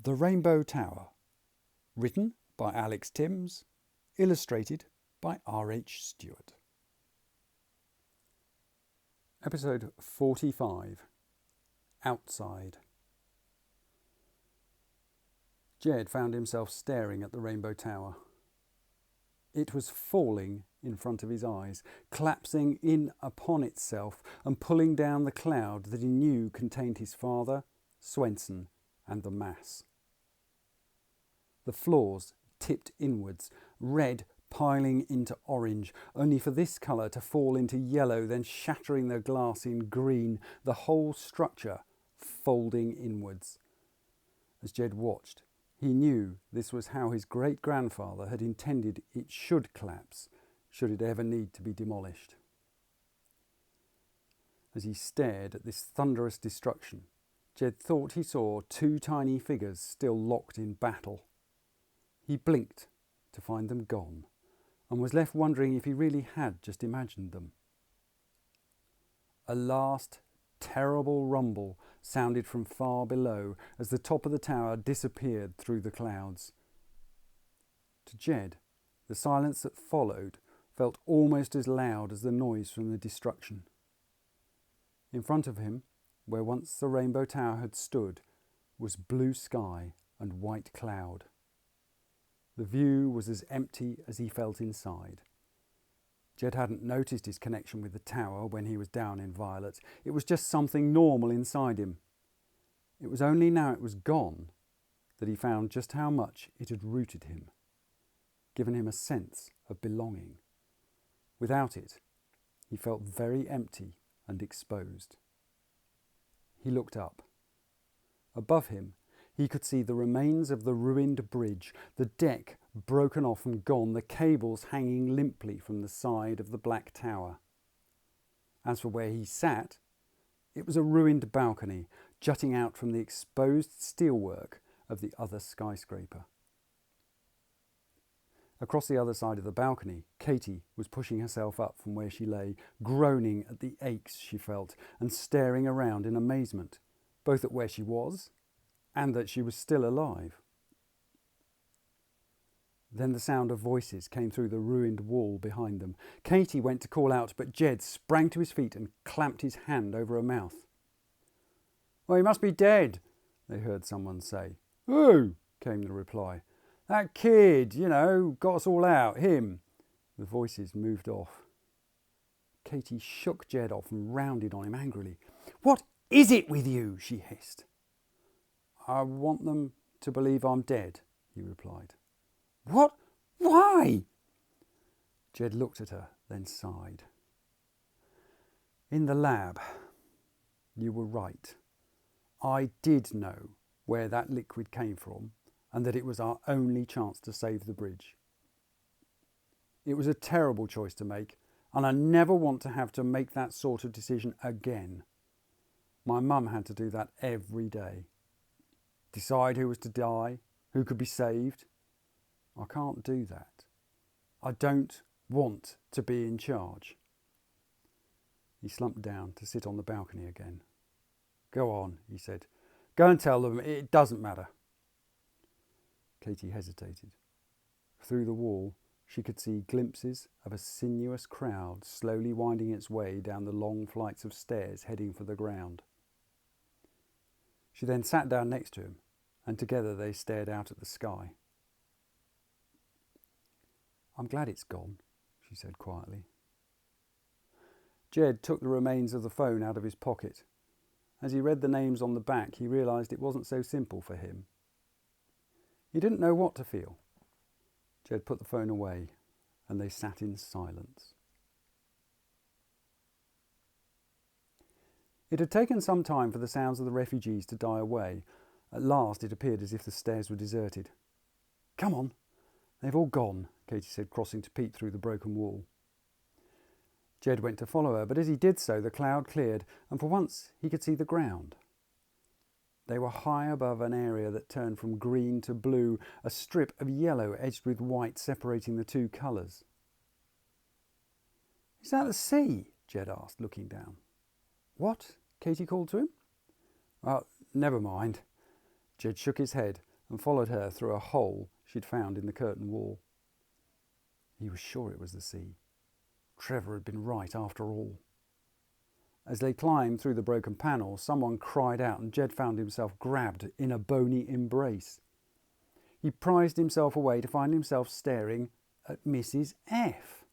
The Rainbow Tower. Written by Alex Tymms. Illustrated by R H Stewart. Episode 45. Outside. Jed found himself staring at the Rainbow Tower. It was falling in front of his eyes, collapsing in upon itself and pulling down the cloud that he knew contained his father, Swenson, and the mass. The floors tipped inwards, red piling into orange, only for this colour to fall into yellow, then shattering the glass in green, the whole structure folding inwards. As Jed watched, he knew this was how his great-grandfather had intended it should collapse, should it ever need to be demolished. As he stared at this thunderous destruction, Jed thought he saw two tiny figures still locked in battle. He blinked to find them gone, and was left wondering if he really had just imagined them. A last terrible rumble sounded from far below as the top of the tower disappeared through the clouds. To Jed, the silence that followed felt almost as loud as the noise from the destruction. In front of him, where once the Rainbow Tower had stood, was blue sky and white cloud. The view was as empty as he felt inside. Jed hadn't noticed his connection with the tower when he was down in Violet. It was just something normal inside him. It was only now it was gone that he found just how much it had rooted him, given him a sense of belonging. Without it, he felt very empty and exposed. He looked up. Above him, he could see the remains of the ruined bridge, the deck broken off and gone, the cables hanging limply from the side of the black tower. As for where he sat, it was a ruined balcony jutting out from the exposed steelwork of the other skyscraper. Across the other side of the balcony, Katie was pushing herself up from where she lay, groaning at the aches she felt and staring around in amazement, both at where she was and that she was still alive. Then the sound of voices came through the ruined wall behind them. Katie went to call out, but Jed sprang to his feet and clamped his hand over her mouth. "Well, he must be dead," they heard someone say. "Who?" came the reply. "That kid, got us all out, him." The voices moved off. Katie shook Jed off and rounded on him angrily. "What is it with you?" she hissed. "I want them to believe I'm dead," he replied. "What? Why?" Jed looked at her, then sighed. "In the lab, you were right. I did know where that liquid came from and that it was our only chance to save the bridge. It was a terrible choice to make, and I never want to have to make that sort of decision again. My mum had to do that every day. Decide who was to die, who could be saved. I can't do that. I don't want to be in charge." He slumped down to sit on the balcony again. "Go on," he said. "Go and tell them it doesn't matter." Katie hesitated. Through the wall, she could see glimpses of a sinuous crowd slowly winding its way down the long flights of stairs heading for the ground. She then sat down next to him, and together they stared out at the sky. "I'm glad it's gone," she said quietly. Jed took the remains of the phone out of his pocket. As he read the names on the back, he realised it wasn't so simple for him. He didn't know what to feel. Jed put the phone away, and they sat in silence. It had taken some time for the sounds of the refugees to die away. At last it appeared as if the stairs were deserted. "Come on, they've all gone," Katie said, crossing to peep through the broken wall. Jed went to follow her, but as he did so, the cloud cleared, and for once he could see the ground. They were high above an area that turned from green to blue, a strip of yellow edged with white separating the two colours. "Is that the sea?" Jed asked, looking down. "What?" Katie called to him. "Well, never mind." Jed shook his head and followed her through a hole she'd found in the curtain wall. He was sure it was the sea. Trevor had been right after all. As they climbed through the broken panel, someone cried out and Jed found himself grabbed in a bony embrace. He prized himself away to find himself staring at Mrs. F.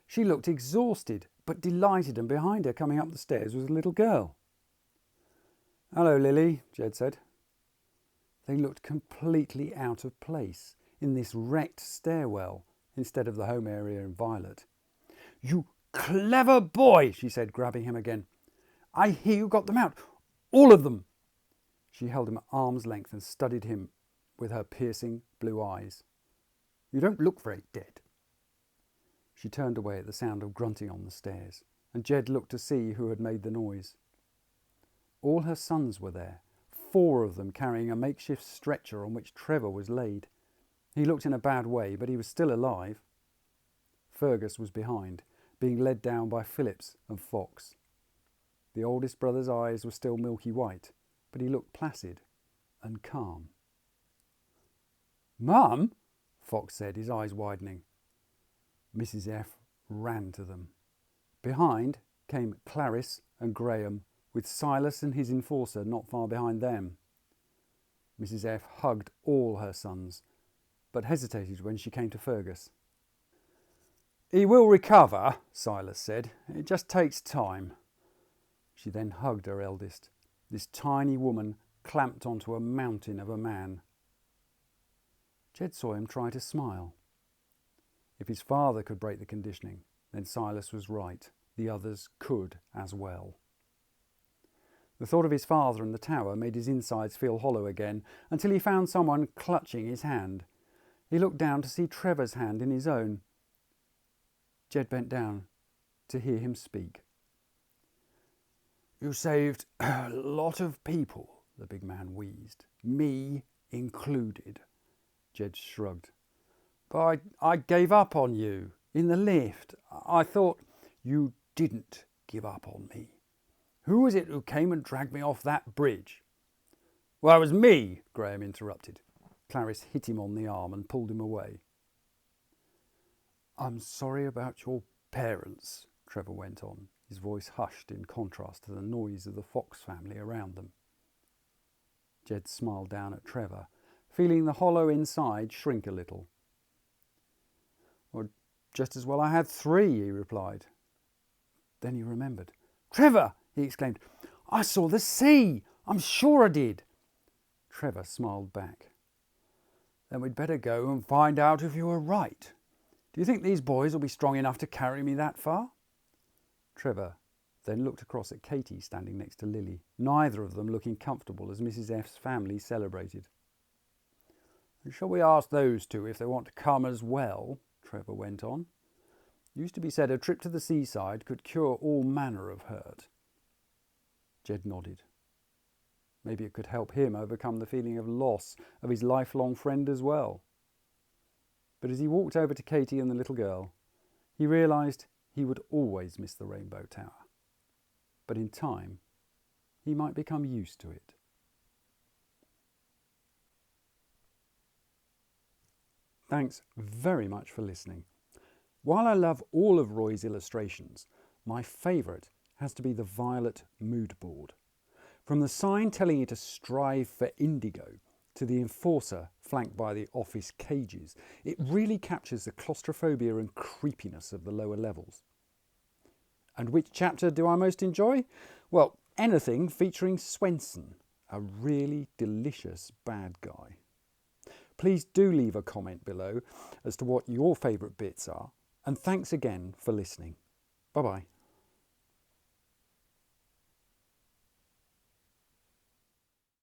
She looked exhausted but delighted, and behind her, coming up the stairs, was a little girl. "Hello, Lily," Jed said. They looked completely out of place in this wrecked stairwell instead of the home area in violet. "You clever boy," she said, grabbing him again. "I hear you got them out. All of them." She held him at arm's length and studied him with her piercing blue eyes. "You don't look very dead." She turned away at the sound of grunting on the stairs, and Jed looked to see who had made the noise. All her sons were there, 4 of them carrying a makeshift stretcher on which Trevor was laid. He looked in a bad way, but he was still alive. Fergus was behind, being led down by Phillips and Fox. The oldest brother's eyes were still milky white, but he looked placid and calm. "Mum," Fox said, his eyes widening. Mrs. F. ran to them. Behind came Clarice and Graham, with Silas and his enforcer not far behind them. Mrs. F. hugged all her sons, but hesitated when she came to Fergus. "He will recover," Silas said. "It just takes time." She then hugged her eldest, this tiny woman clamped onto a mountain of a man. Jed saw him try to smile. If his father could break the conditioning, then Silas was right. The others could as well. The thought of his father and the tower made his insides feel hollow again, until he found someone clutching his hand. He looked down to see Trevor's hand in his own. Jed bent down to hear him speak. "You saved a lot of people," the big man wheezed. "Me included." Jed shrugged. "But I gave up on you in the lift. I thought—" "You didn't give up on me. Who was it who came and dragged me off that bridge?" "Well, it was me," Graham interrupted. Clarice hit him on the arm and pulled him away. "I'm sorry about your parents," Trevor went on, his voice hushed in contrast to the noise of the Fox family around them. Jed smiled down at Trevor, feeling the hollow inside shrink a little. "Well, just as well I had 3, he replied. Then he remembered. "Trevor!" he exclaimed. "I saw the sea! I'm sure I did!" Trevor smiled back. "Then we'd better go and find out if you were right. Do you think these boys will be strong enough to carry me that far?" Trevor then looked across at Katie standing next to Lily, neither of them looking comfortable as Mrs. F's family celebrated. "Shall we ask those 2 if they want to come as well?" Trevor went on. "It used to be said a trip to the seaside could cure all manner of hurt." Jed nodded. Maybe it could help him overcome the feeling of loss of his lifelong friend as well. But as he walked over to Katie and the little girl, he realised he would always miss the Rainbow Tower. But in time, he might become used to it. Thanks very much for listening. While I love all of Roy's illustrations, my favourite has to be the violet mood board. From the sign telling you to strive for indigo to the enforcer flanked by the office cages, it really captures the claustrophobia and creepiness of the lower levels. And which chapter do I most enjoy? Well, anything featuring Swenson, a really delicious bad guy. Please do leave a comment below as to what your favourite bits are, and thanks again for listening. Bye-bye.